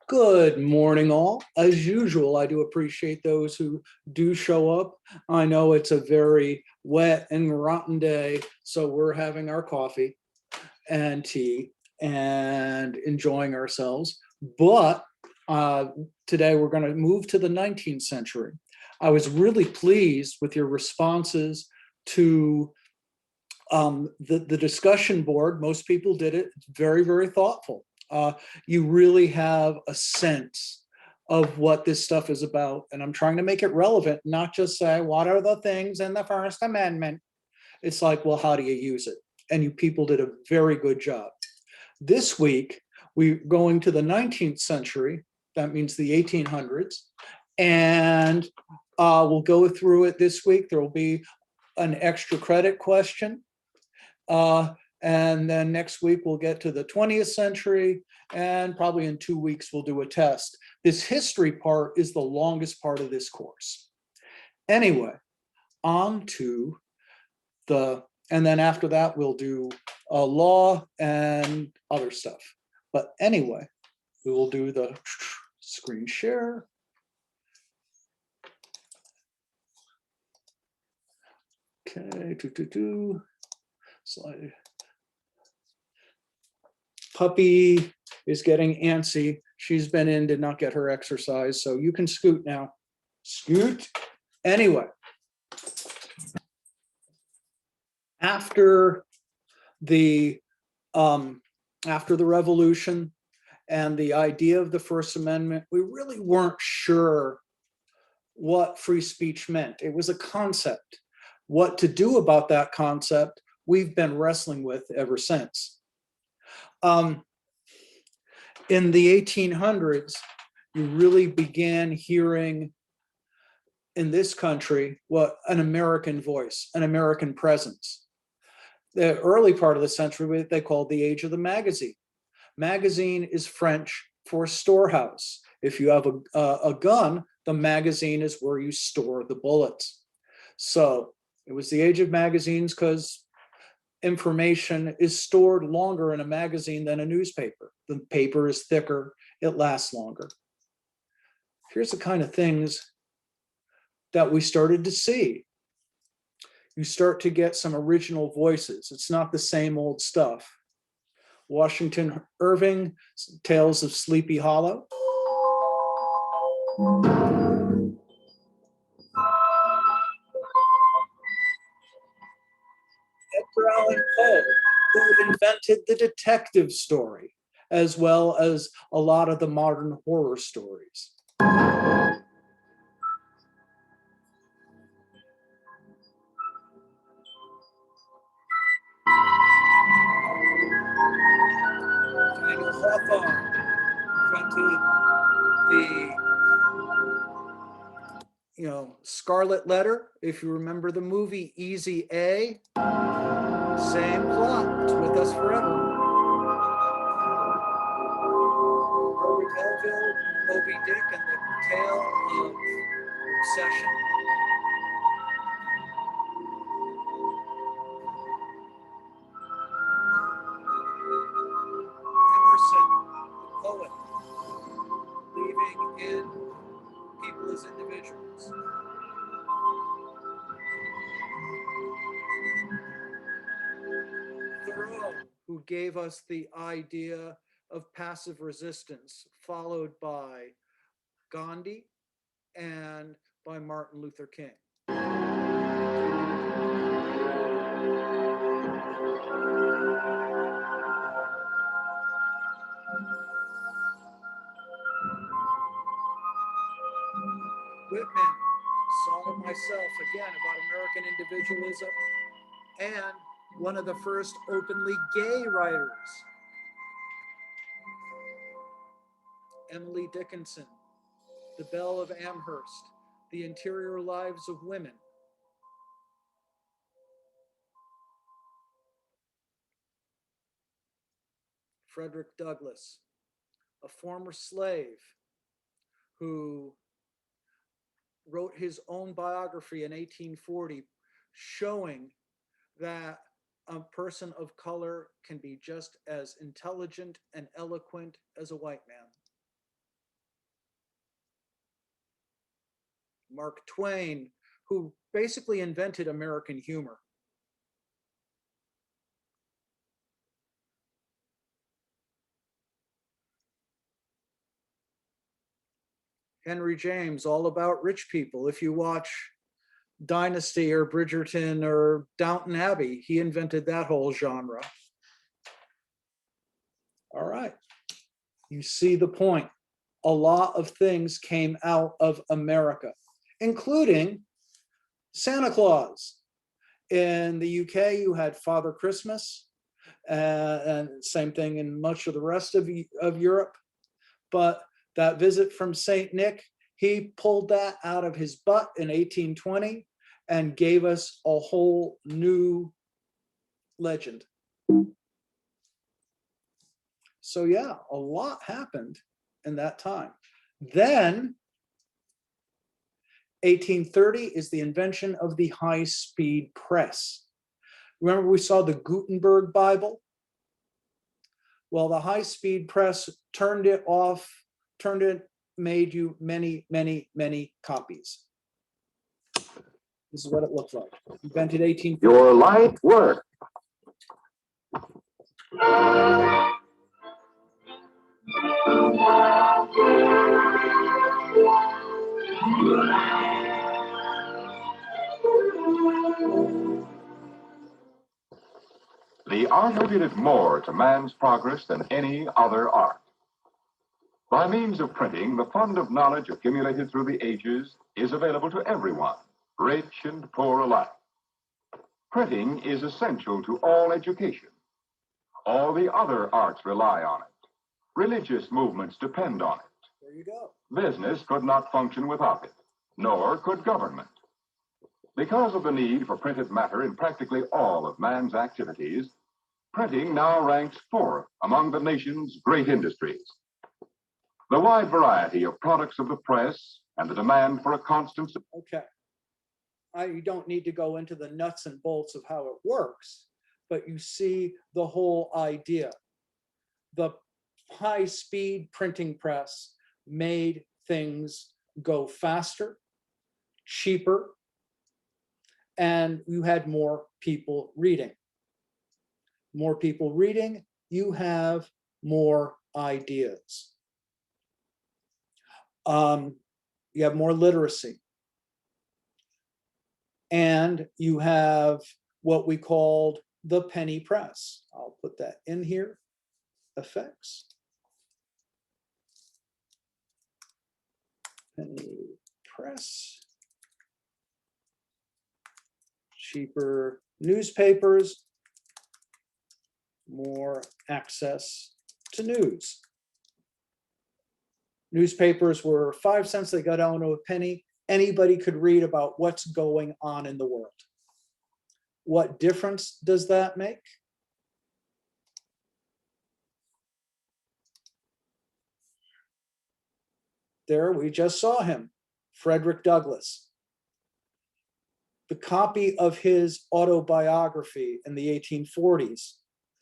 Good morning, all. As usual, I do appreciate those who do show up. I know it's a very wet and rotten day, so we're having our coffee and tea and enjoying ourselves. But uh, today we're going to move to the 19th century. I was really pleased with your responses to the discussion board. Most people did it. It's very, very thoughtful. You really have a sense of what this stuff is about. And I'm trying to make it relevant, not just say, what are the things in the First Amendment? It's like, well, how do you use it? And you people did a very good job. This week, we're going to the 19th century. That means the 1800s. And we'll go through it this week. There will be an extra credit question. And then next week we'll get to the 20th century, and probably in 2 weeks we'll do a test. This history part is the longest part of this course. Anyway, on to and then after that we'll do law and other stuff. But anyway, we will do the screen share. Okay, slide. Puppy is getting antsy. She's been in, did not get her exercise, so you can scoot now. Scoot. Anyway, after the revolution and the idea of the First Amendment, we really weren't sure what free speech meant. It was a concept. What to do about that concept, we've been wrestling with ever since. In the 1800s, you really began hearing in this country what an American voice, an American presence. The early part of the century, they called the age of the magazine. Magazine is French for storehouse. If you have a gun, the magazine is where you store the bullets. So it was the age of magazines because information is stored longer in a magazine than a newspaper. The paper is thicker, it lasts longer. Here's the kind of things that we started to see. You start to get some original voices. It's not the same old stuff. Washington Irving, Tales of Sleepy Hollow. Edgar Allan Poe, who invented the detective story, as well as a lot of the modern horror stories. Daniel Hawthorne invented the Scarlet Letter. If you remember the movie Easy A, same plot. It's with us forever. Herman Melville, Moby Dick, and the Tale of Obsession. Emerson, the poet, believing in people as individuals. Thoreau, who gave us the idea of passive resistance, followed by Gandhi and by Martin Luther King. Whitman, Song of Myself, again about American individualism, and one of the first openly gay writers. Emily Dickinson, The Belle of Amherst, The Interior Lives of Women. Frederick Douglass, a former slave who wrote his own biography in 1840, showing that a person of color can be just as intelligent and eloquent as a white man. Mark Twain, who basically invented American humor. Henry James, all about rich people. If you watch Dynasty or Bridgerton or Downton Abbey, he invented that whole genre. All right, you see the point. A lot of things came out of America, including Santa Claus. In the UK, you had Father Christmas, and same thing in much of the rest of Europe. But that visit from Saint Nick, he pulled that out of his butt in 1820 and gave us a whole new legend. So yeah, a lot happened in that time. Then 1830 is the invention of the high-speed press. Remember we saw the Gutenberg Bible? Well, the high-speed press turned it off, made you many, many, many copies. This is what it looks like. Invented 1830. Your life work. The art attributed more to man's progress than any other art. By means of printing, the fund of knowledge accumulated through the ages is available to everyone, rich and poor alike. Printing is essential to all education. All the other arts rely on it. Religious movements depend on it. There you go. Business could not function without it, nor could government. Because of the need for printed matter in practically all of man's activities, printing now ranks fourth among the nation's great industries. The wide variety of products of the press and the demand for a constant... Okay. You don't need to go into the nuts and bolts of how it works, but you see the whole idea. The high-speed printing press made things go faster, cheaper, and you had more people reading. More people reading, you have more ideas. You have more literacy. And you have what we called the penny press. I'll put that in here, effects. Penny press. Cheaper newspapers, more access to news. Newspapers were 5 cents, they got down to a penny. Anybody could read about what's going on in the world. What difference does that make? There, we just saw him, Frederick Douglass. The copy of his autobiography in the 1840s.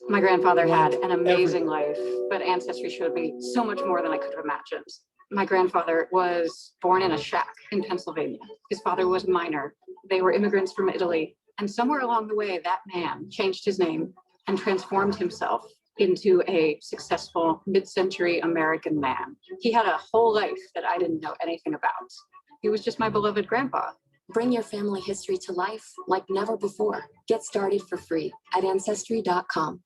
My grandfather had an amazing life, but Ancestry showed me so much more than I could have imagined. My grandfather was born in a shack in Pennsylvania. His father was a miner. They were immigrants from Italy. And somewhere along the way, that man changed his name and transformed himself into a successful mid-century American man. He had a whole life that I didn't know anything about. He was just my beloved grandpa. Bring your family history to life like never before. Get started for free at Ancestry.com.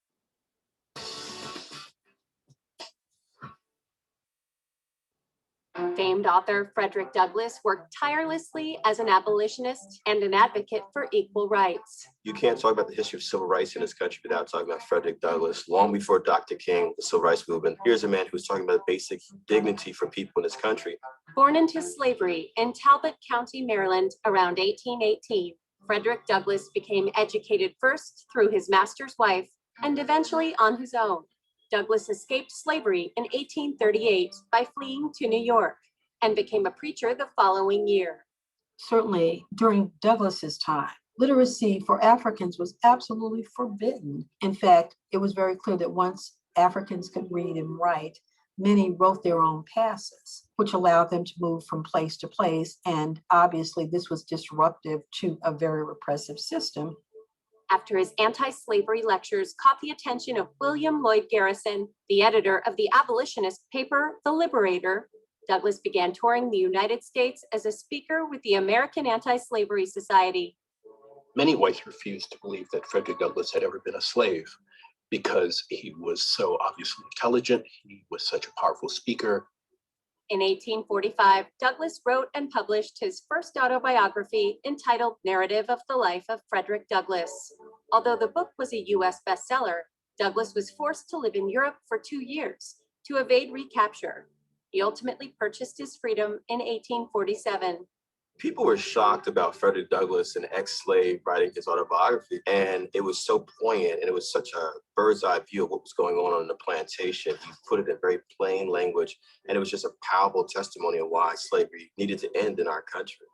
Famed author Frederick Douglass worked tirelessly as an abolitionist and an advocate for equal rights. You can't talk about the history of civil rights in this country without talking about Frederick Douglass. Long before Dr. King, the civil rights movement, here's a man who's talking about basic dignity for people in this country. Born into slavery in Talbot County, Maryland, around 1818, Frederick Douglass became educated first through his master's wife and eventually on his own. Douglass escaped slavery in 1838 by fleeing to New York and became a preacher the following year. Certainly, during Douglass's time, literacy for Africans was absolutely forbidden. In fact, it was very clear that once Africans could read and write, many wrote their own passes, which allowed them to move from place to place. And obviously, this was disruptive to a very repressive system. After his anti-slavery lectures caught the attention of William Lloyd Garrison, the editor of the abolitionist paper, The Liberator, Douglass began touring the United States as a speaker with the American Anti-Slavery Society. Many whites refused to believe that Frederick Douglass had ever been a slave because he was so obviously intelligent, he was such a powerful speaker. In 1845, Douglass wrote and published his first autobiography entitled Narrative of the Life of Frederick Douglass. Although the book was a US bestseller, Douglass was forced to live in Europe for 2 years to evade recapture. He ultimately purchased his freedom in 1847. People were shocked about Frederick Douglass, an ex-slave, writing his autobiography, and it was so poignant, and it was such a bird's eye view of what was going on the plantation. He put it in very plain language, and it was just a powerful testimony of why slavery needed to end in our country.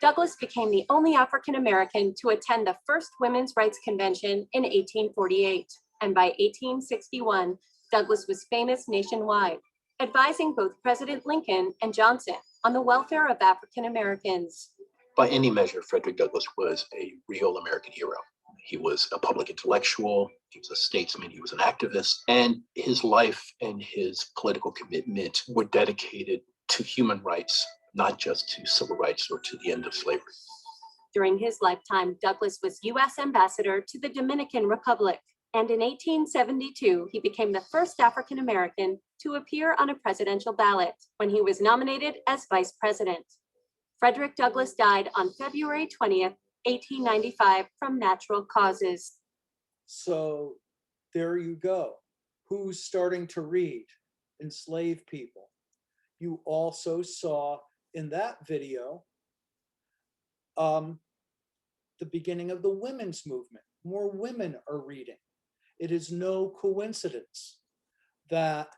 Douglass became the only African American to attend the first Women's Rights Convention in 1848, and by 1861, Douglass was famous nationwide, advising both President Lincoln and Johnson on the welfare of African Americans. By any measure, Frederick Douglass was a real American hero. He was a public intellectual, he was a statesman, he was an activist, and his life and his political commitment were dedicated to human rights, not just to civil rights or to the end of slavery. During his lifetime, Douglass was U.S. Ambassador to the Dominican Republic, and in 1872, he became the first African American to appear on a presidential ballot when he was nominated as vice president. Frederick Douglass died on February 20th, 1895 from natural causes. So there you go. Who's starting to read? Enslaved people. You also saw in that video the beginning of the women's movement. More women are reading. It is no coincidence that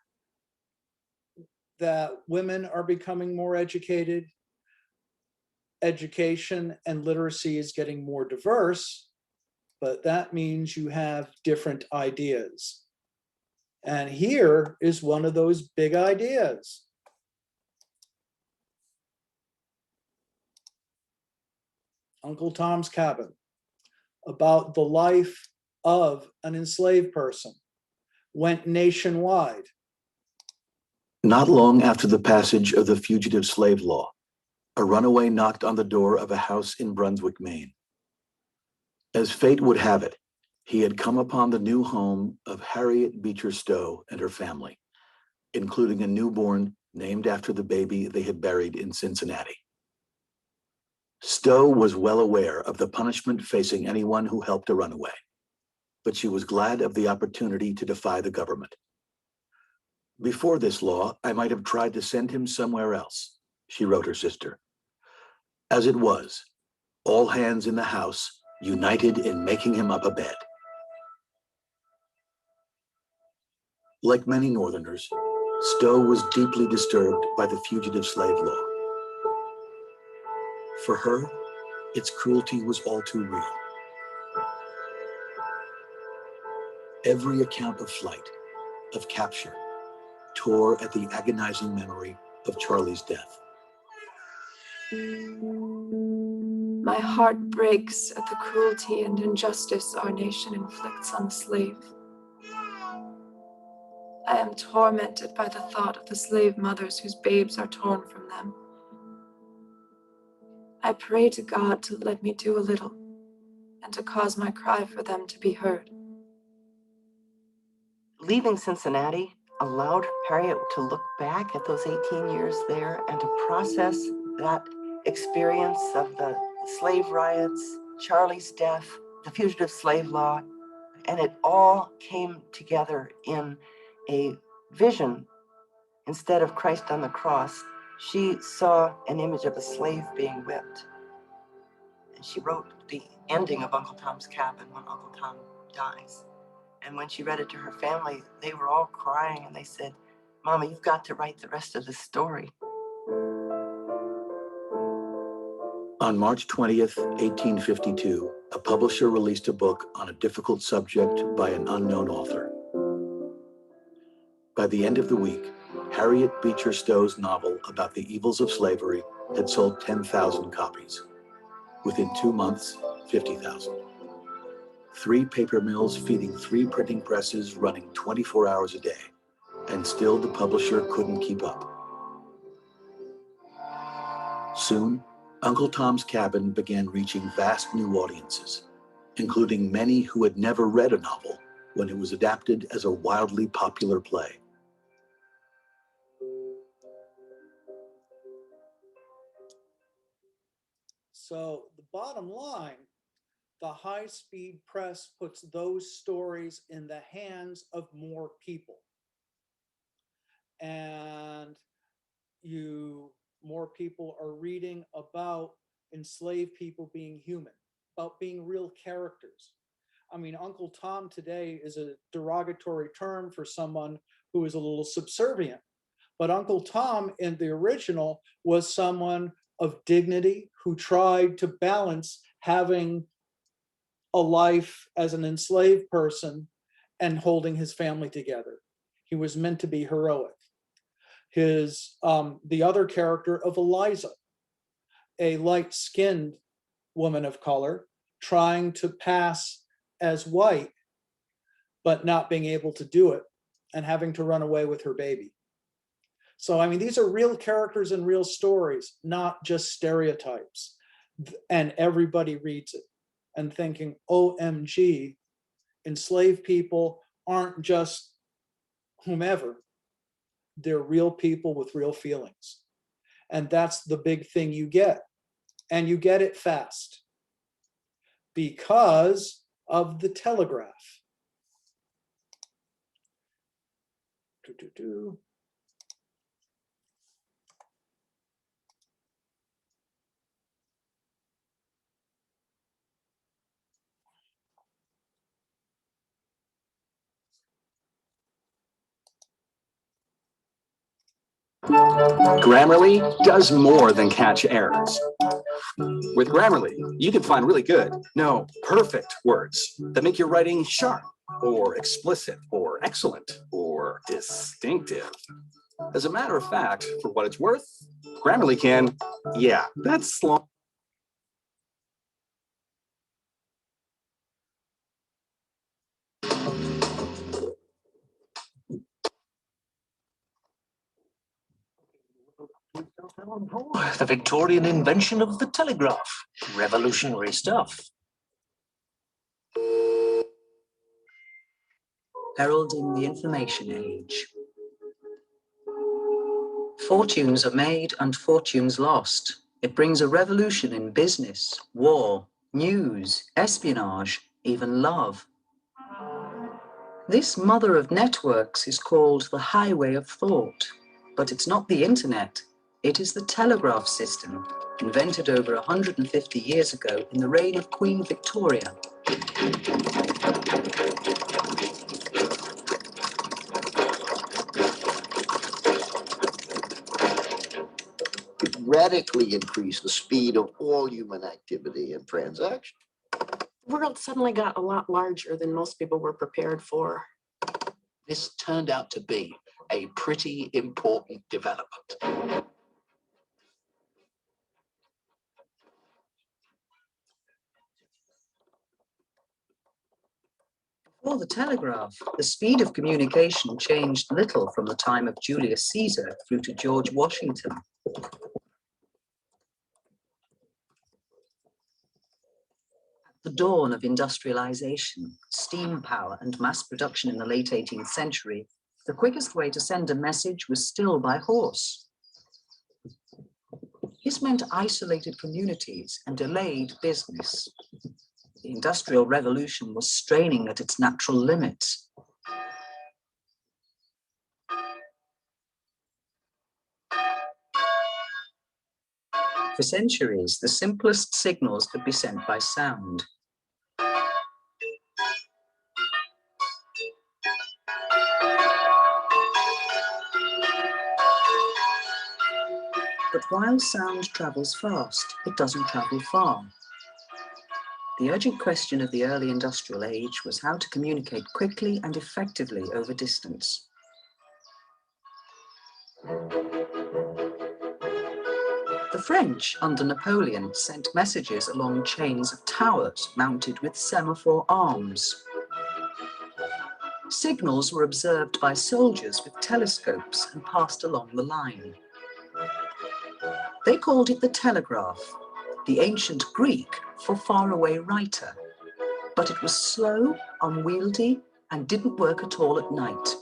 women are becoming more educated. Education and literacy is getting more diverse, but that means you have different ideas. And here is one of those big ideas. Uncle Tom's Cabin, about the life of an enslaved person, went nationwide. Not long after the passage of the Fugitive Slave Law, a runaway knocked on the door of a house in Brunswick, Maine. As fate would have it, he had come upon the new home of Harriet Beecher Stowe and her family, including a newborn named after the baby they had buried in Cincinnati. Stowe was well aware of the punishment facing anyone who helped a runaway, but she was glad of the opportunity to defy the government. Before this law, I might have tried to send him somewhere else, she wrote her sister. As it was, all hands in the house united in making him up a bed. Like many Northerners, Stowe was deeply disturbed by the Fugitive Slave Law. For her, its cruelty was all too real. Every account of flight, of capture, tore at the agonizing memory of Charlie's death. My heart breaks at the cruelty and injustice our nation inflicts on the slave. I am tormented by the thought of the slave mothers whose babes are torn from them. I pray to God to let me do a little and to cause my cry for them to be heard. Leaving Cincinnati allowed Harriet to look back at those 18 years there and to process that experience of the slave riots, Charlie's death, the Fugitive Slave Law, and it all came together in a vision. Instead of Christ on the cross, she saw an image of a slave being whipped. And she wrote the ending of Uncle Tom's Cabin when Uncle Tom dies. And when she read it to her family, they were all crying and they said, "Mama, you've got to write the rest of the story." On March 20th, 1852, a publisher released a book on a difficult subject by an unknown author. By the end of the week, Harriet Beecher Stowe's novel about the evils of slavery had sold 10,000 copies. Within 2 months, 50,000. 3 paper mills feeding 3 printing presses running 24 hours a day. And still the publisher couldn't keep up. Soon, Uncle Tom's Cabin began reaching vast new audiences, including many who had never read a novel when it was adapted as a wildly popular play. So the bottom line, the high-speed press puts those stories in the hands of more people. And more people are reading about enslaved people being human, about being real characters. I mean, Uncle Tom today is a derogatory term for someone who is a little subservient. But Uncle Tom in the original was someone of dignity who tried to balance having a life as an enslaved person and holding his family together. He was meant to be heroic. The other character of Eliza, a light-skinned woman of color, trying to pass as white, but not being able to do it and having to run away with her baby. So, I mean, these are real characters and real stories, not just stereotypes. And everybody reads it and thinking, OMG, enslaved people aren't just whomever. They're real people with real feelings. And that's the big thing you get. And you get it fast because of the telegraph. Grammarly does more than catch errors. With Grammarly, you can find really good, no, perfect words that make your writing sharp, or explicit, or excellent, or distinctive. As a matter of fact, for what it's worth, Grammarly can, yeah, that's long. The Victorian invention of the telegraph. Revolutionary stuff. Heralding the information age. Fortunes are made and fortunes lost. It brings a revolution in business, war, news, espionage, even love. This mother of networks is called the highway of thought, but it's not the internet. It is the telegraph system, invented over 150 years ago in the reign of Queen Victoria. It radically increased the speed of all human activity and transaction. The world suddenly got a lot larger than most people were prepared for. This turned out to be a pretty important development. Before the telegraph, the speed of communication changed little from the time of Julius Caesar through to George Washington. At the dawn of industrialization, steam power, and mass production in the late 18th century, the quickest way to send a message was still by horse. This meant isolated communities and delayed business. The Industrial Revolution was straining at its natural limits. For centuries, the simplest signals could be sent by sound. But while sound travels fast, it doesn't travel far. The urgent question of the early industrial age was how to communicate quickly and effectively over distance. The French, under Napoleon, sent messages along chains of towers mounted with semaphore arms. Signals were observed by soldiers with telescopes and passed along the line. They called it the telegraph, the ancient Greek for faraway writer. But it was slow, unwieldy, and didn't work at all at night.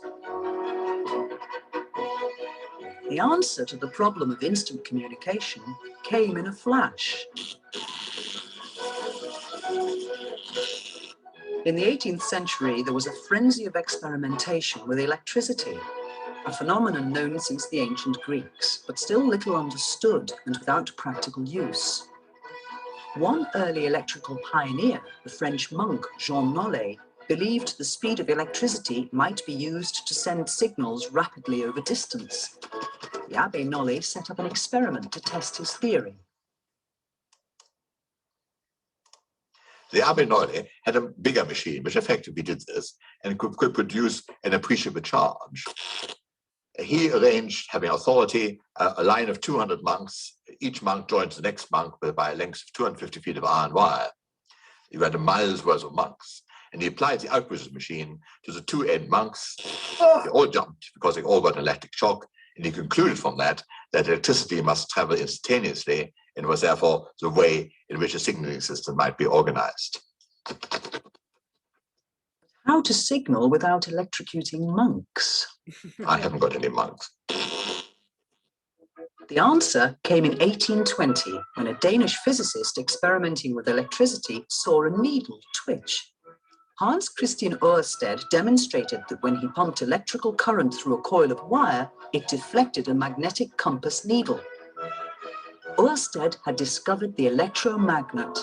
The answer to the problem of instant communication came in a flash. In the 18th century, there was a frenzy of experimentation with electricity, a phenomenon known since the ancient Greeks, but still little understood and without practical use. One early electrical pioneer, the French monk Jean Nollet, believed the speed of electricity might be used to send signals rapidly over distance. The Abbé Nollet set up an experiment to test his theory. The Abbé Nollet had a bigger machine which effectively did this and could produce an appreciable charge. He arranged, having authority, a line of 200 monks. Each monk joins the next monk by a length of 250 feet of iron wire. You had a mile's worth of monks. And he applied the Alquist machine to the two end monks. They all jumped because they all got an electric shock. And he concluded from that electricity must travel instantaneously and was therefore the way in which a signaling system might be organized. How to signal without electrocuting monks? I haven't got any monks. The answer came in 1820 when a Danish physicist experimenting with electricity saw a needle twitch. Hans Christian Ørsted demonstrated that when he pumped electrical current through a coil of wire, it deflected a magnetic compass needle. Ørsted had discovered the electromagnet.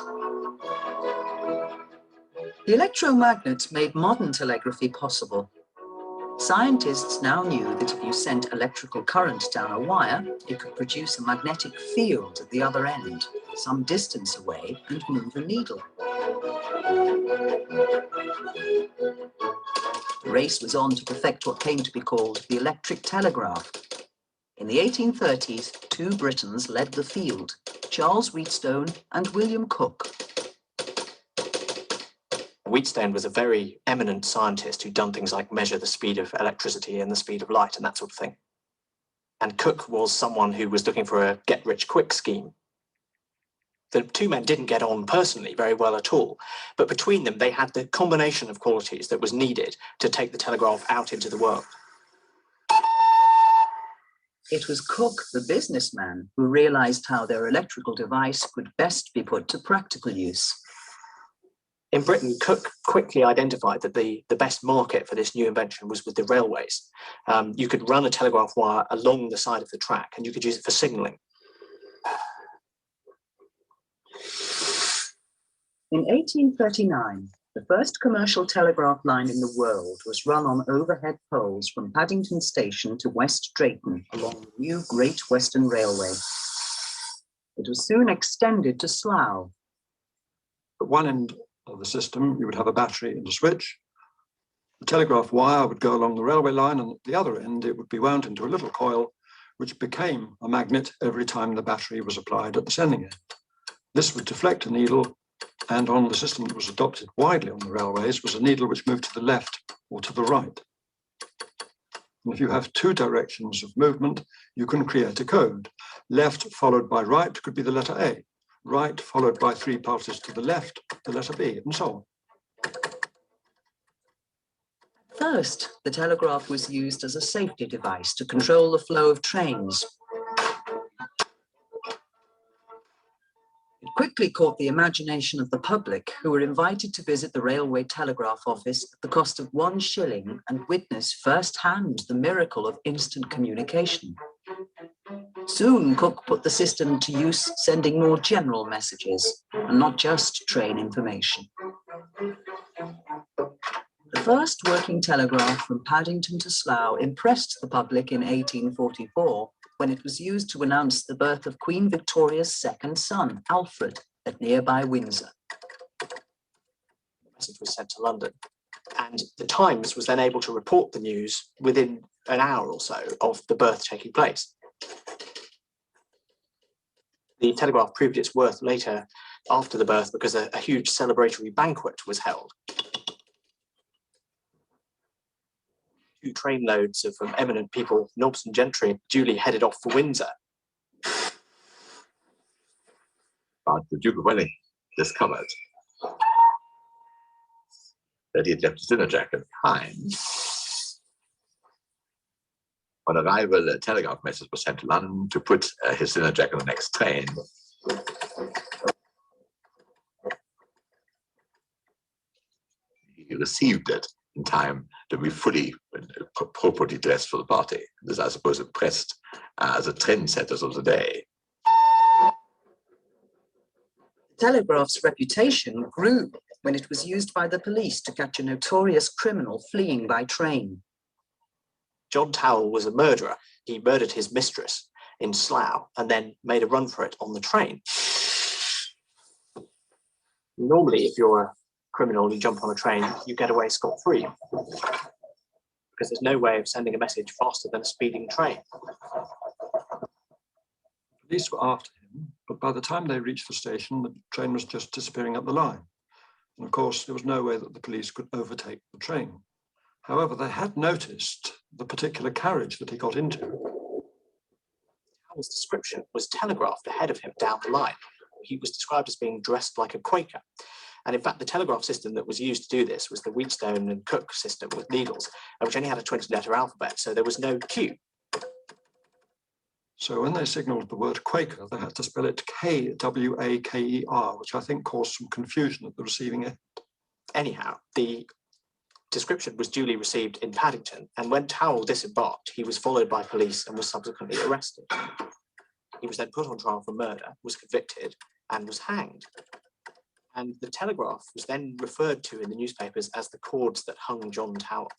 The electromagnet made modern telegraphy possible. Scientists now knew that if you sent electrical current down a wire, it could produce a magnetic field at the other end, some distance away, and move a needle. The race was on to perfect what came to be called the electric telegraph. In the 1830s, two Britons led the field, Charles Wheatstone and William Cooke. Wheatstone was a very eminent scientist who'd done things like measure the speed of electricity and the speed of light and that sort of thing. And Cooke was someone who was looking for a get-rich-quick scheme. The two men didn't get on personally very well at all, but between them they had the combination of qualities that was needed to take the telegraph out into the world. It was Cooke, the businessman, who realized how their electrical device could best be put to practical use. In Britain, Cooke quickly identified that the best market for this new invention was with the railways. You could run a telegraph wire along the side of the track and you could use it for signalling. In 1839, the first commercial telegraph line in the world was run on overhead poles from Paddington Station to West Drayton along the new Great Western Railway. It was soon extended to Slough. At one end of the system, you would have a battery and a switch. The telegraph wire would go along the railway line, and at the other end, it would be wound into a little coil, which became a magnet every time the battery was applied at the sending end. This would deflect a needle, and on the system that was adopted widely on the railways was a needle which moved to the left or to the right. And if you have two directions of movement, you can create a code. Left followed by right could be the letter A. Right followed by three pulses to the left, the letter B, and so on. First, the telegraph was used as a safety device to control the flow of trains. It quickly caught the imagination of the public, who were invited to visit the railway telegraph office at the cost of 1 shilling and witness firsthand the miracle of instant communication. Soon, Cooke put the system to use, sending more general messages, and not just train information. The first working telegraph from Paddington to Slough impressed the public in 1844, when it was used to announce the birth of Queen Victoria's second son, Alfred, at nearby Windsor. The message was sent to London, and the Times was then able to report the news within an hour or so of the birth taking place. The telegraph proved its worth later after the birth because a huge celebratory banquet was held. 2 trainloads of eminent people, nobs and gentry, duly headed off for Windsor. But the Duke of Wellington discovered that he had left his dinner jacket behind. On arrival, a telegraph message was sent to London to put his dinner jacket on the next train. He received it in time to be fully, appropriately dressed for the party. This, I suppose, impressed the trendsetters of the day. The telegraph's reputation grew when it was used by the police to catch a notorious criminal fleeing by train. John Towell was a murderer. He murdered his mistress in Slough and then made a run for it on the train. Normally, if you're a criminal, you jump on a train, you get away scot-free. Because there's no way of sending a message faster than a speeding train. Police were after him, but by the time they reached the station, the train was just disappearing up the line. And of course, there was no way that the police could overtake the train. However, they had noticed the particular carriage that he got into. Howell's description was telegraphed ahead of him down the line. He was described as being dressed like a Quaker. And in fact, the telegraph system that was used to do this was the Wheatstone and Cooke system with needles, which only had a 20-letter alphabet, so there was no Q. So when they signalled the word Quaker, they had to spell it K-W-A-K-E-R, which I think caused some confusion at the receiving end. Anyhow, the description was duly received in Paddington, and when Towell disembarked, he was followed by police and was subsequently arrested. He was then put on trial for murder, was convicted, and was hanged. And the telegraph was then referred to in the newspapers as the cords that hung John Towell.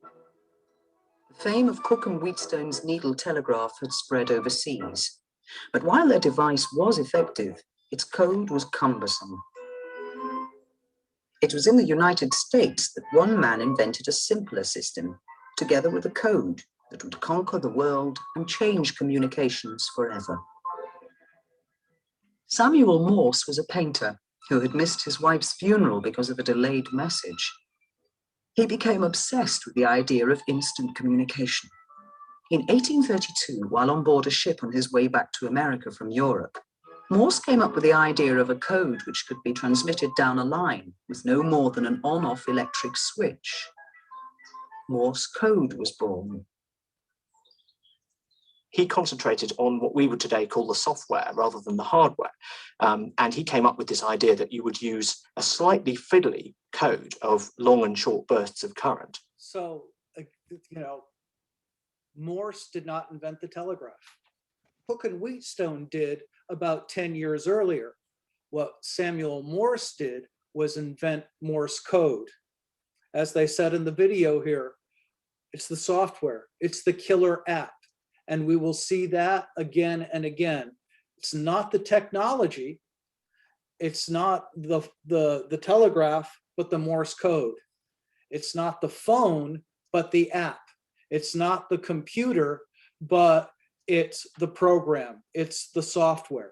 The fame of Cooke and Wheatstone's needle telegraph had spread overseas. But while their device was effective, its code was cumbersome. It was in the United States that one man invented a simpler system, together with a code that would conquer the world and change communications forever. Samuel Morse was a painter who had missed his wife's funeral because of a delayed message. He became obsessed with the idea of instant communication. In 1832, while on board a ship on his way back to America from Europe, Morse came up with the idea of a code which could be transmitted down a line with no more than an on-off electric switch. Morse code was born. He concentrated on what we would today call the software rather than the hardware. And he came up with this idea that you would use a slightly fiddly code of long and short bursts of current. So, Morse did not invent the telegraph. Cooke and Wheatstone did about 10 years earlier. What Samuel Morse did was invent Morse code. As they said in the video here, it's the software, it's the killer app. And we will see that again and again. It's not the technology, it's not the telegraph, but the Morse code. It's not the phone, but the app. It's not the computer, but it's the program, it's the software.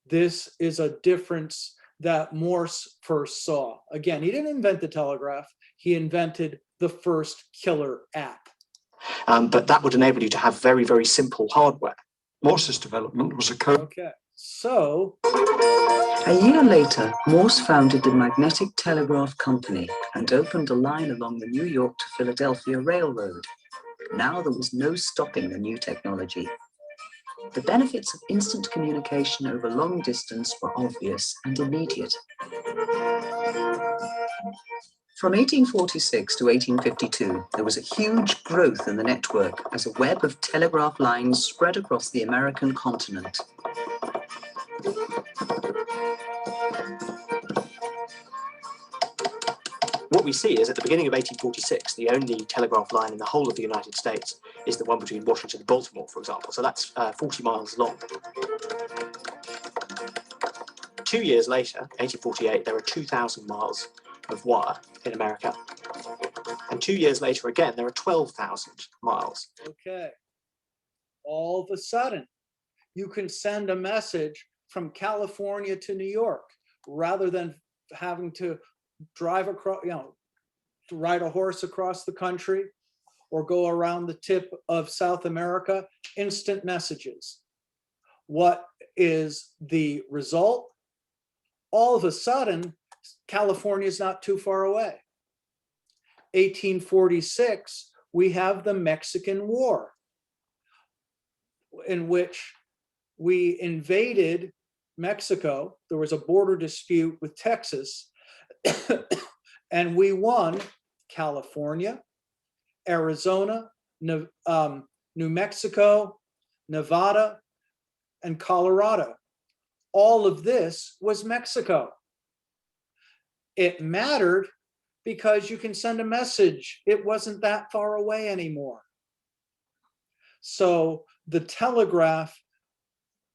This is a difference that Morse first saw. Again, he didn't invent the telegraph, he invented the first killer app. But that would enable you to have very, very simple hardware. Morse's development was a code. Okay, so. A year later, Morse founded the Magnetic Telegraph Company and opened a line along the New York to Philadelphia Railroad. Now there was no stopping the new technology. The benefits of instant communication over long distance were obvious and immediate. From 1846 to 1852, there was a huge growth in the network as a web of telegraph lines spread across the American continent. What we see is at the beginning of 1846, the only telegraph line in the whole of the United States is the one between Washington and Baltimore, for example. So that's 40 miles long. 2 years later, 1848, there are 2,000 miles of wire in America. And 2 years later again, there are 12,000 miles. Okay. all of a sudden, you can send a message from California to New York rather than having to drive across, to ride a horse across the country or go around the tip of South America. Instant messages. What is the result? All of a sudden, California is not too far away. 1846, we have the Mexican War, in which we invaded Mexico. There was a border dispute with Texas, and we won California, Arizona, New Mexico, Nevada, and Colorado. All of this was Mexico. It mattered because you can send a message. It wasn't that far away anymore. So the telegraph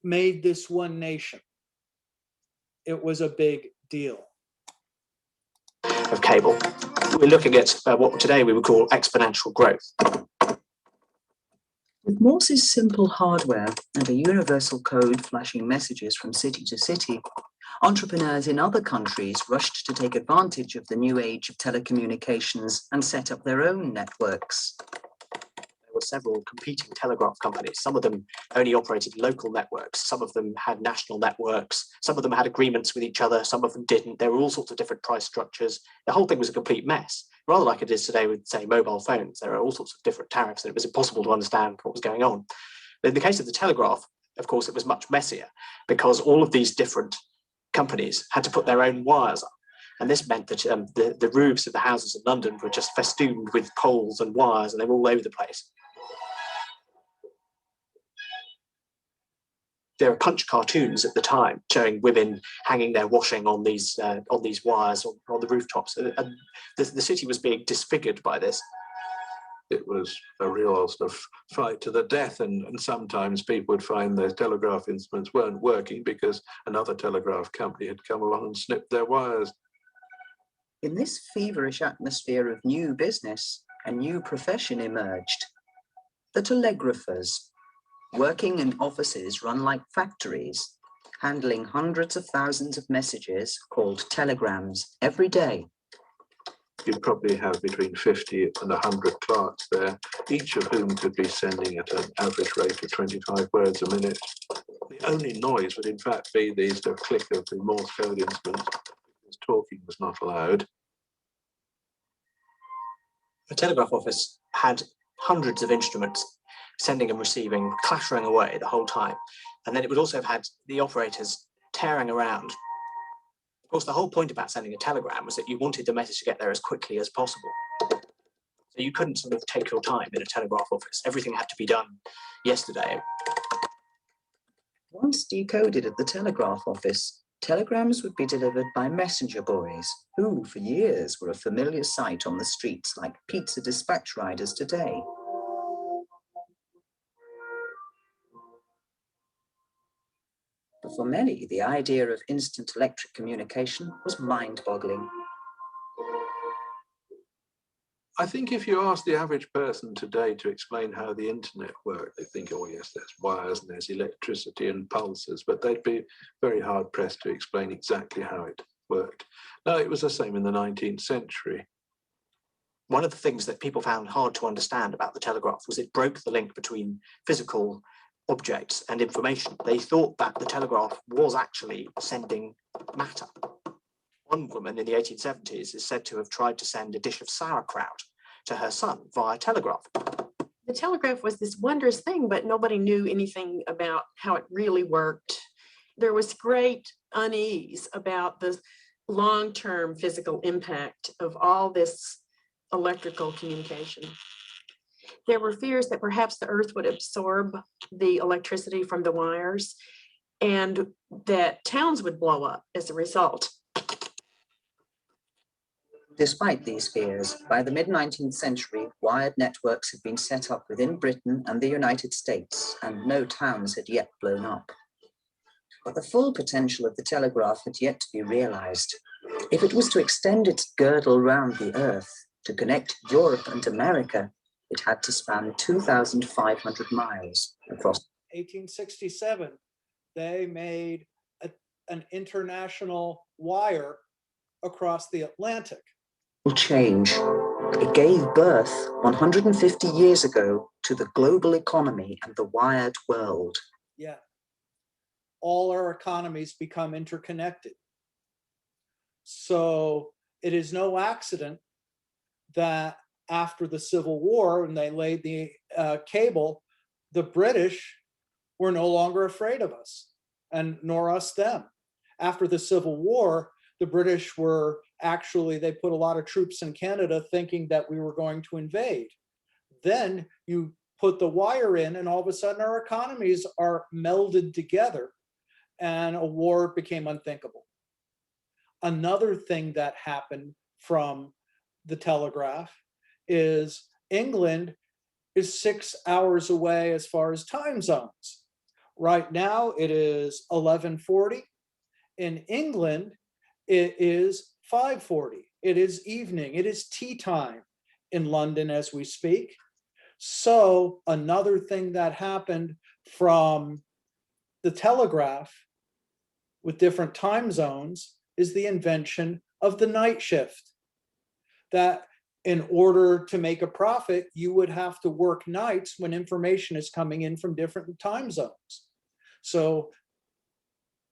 made this one nation. It was a big deal. Of cable. We're looking at what today we would call exponential growth. With Morse's simple hardware and a universal code flashing messages from city to city, entrepreneurs in other countries rushed to take advantage of the new age of telecommunications and set up their own networks. There were several competing telegraph companies. Some of them only operated local networks. Some of them had national networks. Some of them had agreements with each other. Some of them didn't. There were all sorts of different price structures. The whole thing was a complete mess. Rather like it is today with, say, mobile phones. There are all sorts of different tariffs, and it was impossible to understand what was going on. In the case of the telegraph, of course, it was much messier because all of these different companies had to put their own wires up. And this meant that the roofs of the houses in London were just festooned with poles and wires, and they were all over the place. There were punch cartoons at the time showing women hanging their washing on these wires on the rooftops. And the city was being disfigured by this. It was a real sort of fight to the death, and sometimes people would find their telegraph instruments weren't working because another telegraph company had come along and snipped their wires. In this feverish atmosphere of new business, a new profession emerged. The telegraphers, working in offices run like factories, handling hundreds of thousands of messages called telegrams every day. You'd probably have between 50 and 100 clerks there, each of whom could be sending at an average rate of 25 words a minute. The only noise would in fact be the click of the Morse code instrument, because talking was not allowed. The telegraph office had hundreds of instruments sending and receiving, clattering away the whole time. And then it would also have had the operators tearing around. Of course, the whole point about sending a telegram was that you wanted the message to get there as quickly as possible. So you couldn't sort of take your time in a telegraph office. Everything had to be done yesterday. Once decoded at the telegraph office, telegrams would be delivered by messenger boys, who for years were a familiar sight on the streets like pizza dispatch riders today. But for many, the idea of instant electric communication was mind-boggling. I think if you ask the average person today to explain how the internet worked, they think, oh yes, there's wires and there's electricity and pulses, but they'd be very hard pressed to explain exactly how it worked. No, it was the same in the 19th century. One of the things that people found hard to understand about the telegraph was it broke the link between physical objects and information. They thought that the telegraph was actually sending matter. One woman in the 1870s is said to have tried to send a dish of sauerkraut to her son via telegraph. The telegraph was this wondrous thing, but nobody knew anything about how it really worked. There was great unease about the long-term physical impact of all this electrical communication. There were fears that perhaps the earth would absorb the electricity from the wires and that towns would blow up as a result. Despite these fears, by the mid-19th century, wired networks had been set up within Britain and the United States, and no towns had yet blown up. But the full potential of the telegraph had yet to be realized. If it was to extend its girdle round the earth, to connect Europe and America, It had to span 2,500 miles across. 1867, they made an international wire across the Atlantic. Change. It gave birth 150 years ago to the global economy and the wired world. Yeah. All our economies become interconnected. So it is no accident that after the Civil War, when they laid the cable, the British were no longer afraid of us, and nor us them. After the Civil War, the British were actually, they put a lot of troops in Canada thinking that we were going to invade. Then you put the wire in, and all of a sudden our economies are melded together, and a war became unthinkable. Another thing that happened from the telegraph is England is 6 hours away as far as time zones. Right now it is 11:40. In England, it is 5:40. It is evening. It is tea time in London as we speak. So another thing that happened from the telegraph with different time zones is the invention of the night shift. That in order to make a profit, you would have to work nights when information is coming in from different time zones. So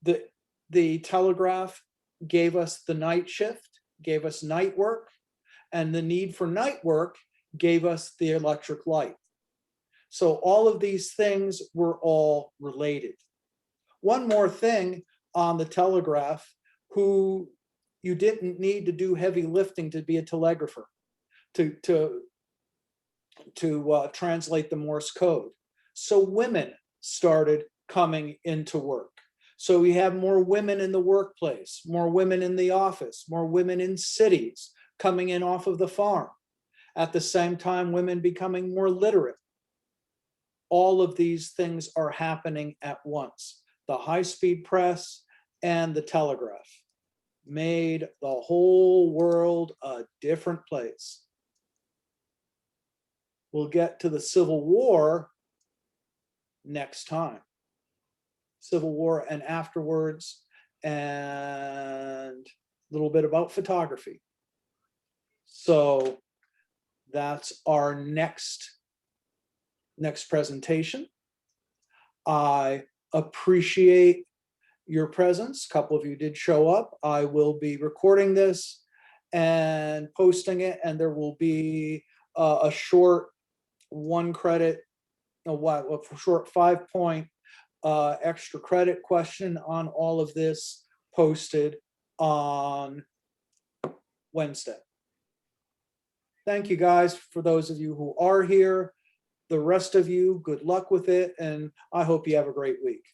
the telegraph gave us the night shift, gave us night work, and the need for night work gave us the electric light. So all of these things were all related. One more thing on the telegraph, who you didn't need to do heavy lifting to be a telegrapher, to translate the Morse code. So women started coming into work. So we have more women in the workplace, more women in the office, more women in cities coming in off of the farm. At the same time, women becoming more literate. All of these things are happening at once. The high-speed press and the telegraph made the whole world a different place. We'll get to the Civil War next time. Civil War and afterwards, and a little bit about photography. So that's our next presentation. I appreciate your presence. A couple of you did show up. I will be recording this and posting it, and there will be a short 1 credit, a short 5-point extra credit question on all of this posted on Wednesday. Thank you guys for those of you who are here. The rest of you, good luck with it, and I hope you have a great week.